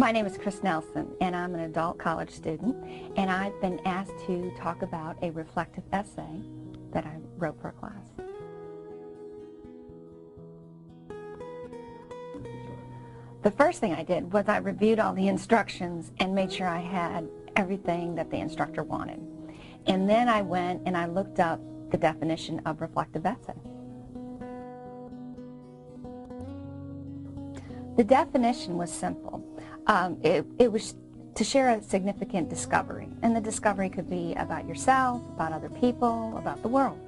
My name is Chris Nelson, and I'm an adult college student, and I've been asked to talk about a reflective essay that I wrote for a class. The first thing I did was I reviewed all the instructions and made sure I had everything that the instructor wanted. And then I went and I looked up the definition of reflective essay. The definition was simple. It was to share a significant discovery, and the discovery could be about yourself, about other people, about the world.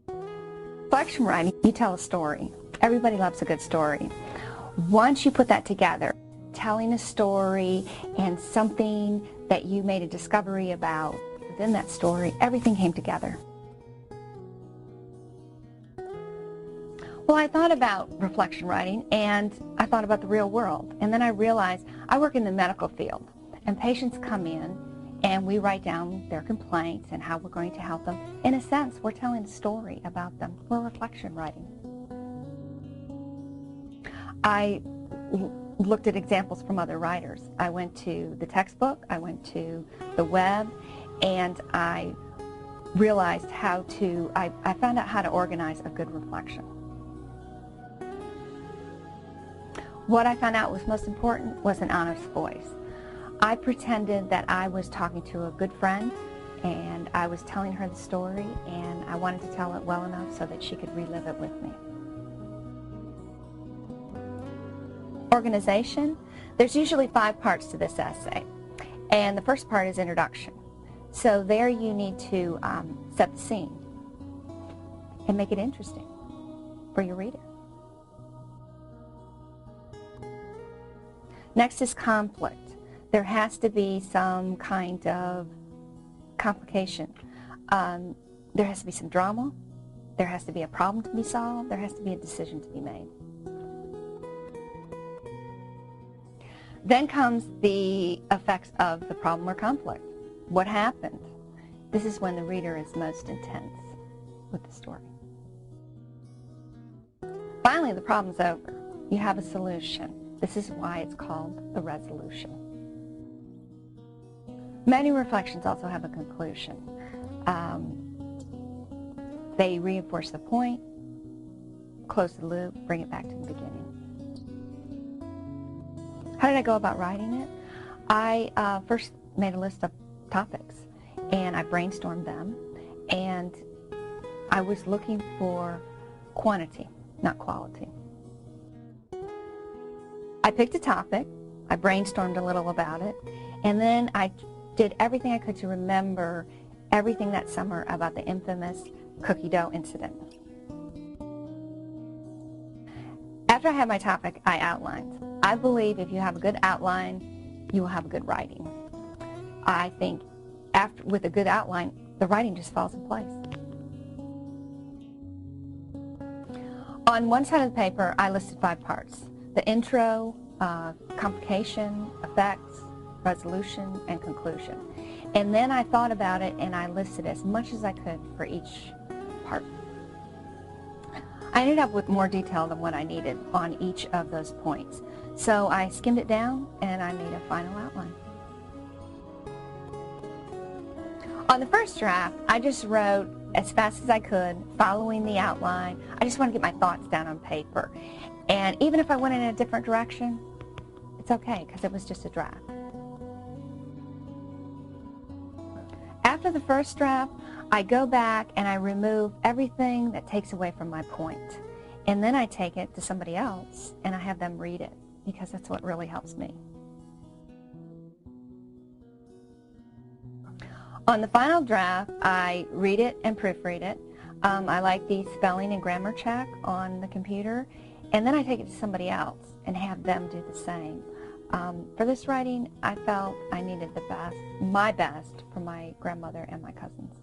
Reflection writing, you tell a story. Everybody loves a good story. Once you put that together, telling a story and something that you made a discovery about within that story, everything came together. Well, I thought about reflection writing, and I thought about the real world. And then I realized I work in the medical field, and patients come in, and we write down their complaints and how we're going to help them. In a sense, we're telling a story about them. We're reflection writing. I looked at examples from other writers. I went to the textbook, I went to the web, and I realized I found out how to organize a good reflection. What I found out was most important was an honest voice. I pretended that I was talking to a good friend, and I was telling her the story, and I wanted to tell it well enough so that she could relive it with me. Organization. There's usually 5 parts to this essay, and the first part is introduction. So there you need to set the scene and make it interesting for your reader. Next is conflict. There has to be some kind of complication. There has to be some drama. There has to be a problem to be solved. There has to be a decision to be made. Then comes the effects of the problem or conflict. What happened? This is when the reader is most intense with the story. Finally, the problem's over. You have a solution. This is why it's called the resolution. Many reflections also have a conclusion. They reinforce the point, close the loop, bring it back to the beginning. How did I go about writing it? I first made a list of topics, and I brainstormed them, and I was looking for quantity, not quality. I picked a topic, I brainstormed a little about it, and then I did everything I could to remember everything that summer about the infamous cookie dough incident. After I had my topic, I outlined. I believe if you have a good outline, you will have good writing. I think with a good outline, the writing just falls in place. On one side of the paper, I listed 5 parts. The intro, complication, effects, resolution, and conclusion. And then I thought about it, and I listed as much as I could for each part. I ended up with more detail than what I needed on each of those points. So I skimmed it down, and I made a final outline. On the first draft, I just wrote as fast as I could, following the outline. I just wanted to get my thoughts down on paper. And even if I went in a different direction, it's okay, because it was just a draft. After the first draft, I go back and I remove everything that takes away from my point. And then I take it to somebody else and I have them read it, because that's what really helps me. On the final draft, I read it and proofread it. I like the spelling and grammar check on the computer. And then I take it to somebody else and have them do the same. For this writing, I felt I needed my best for my grandmother and my cousins.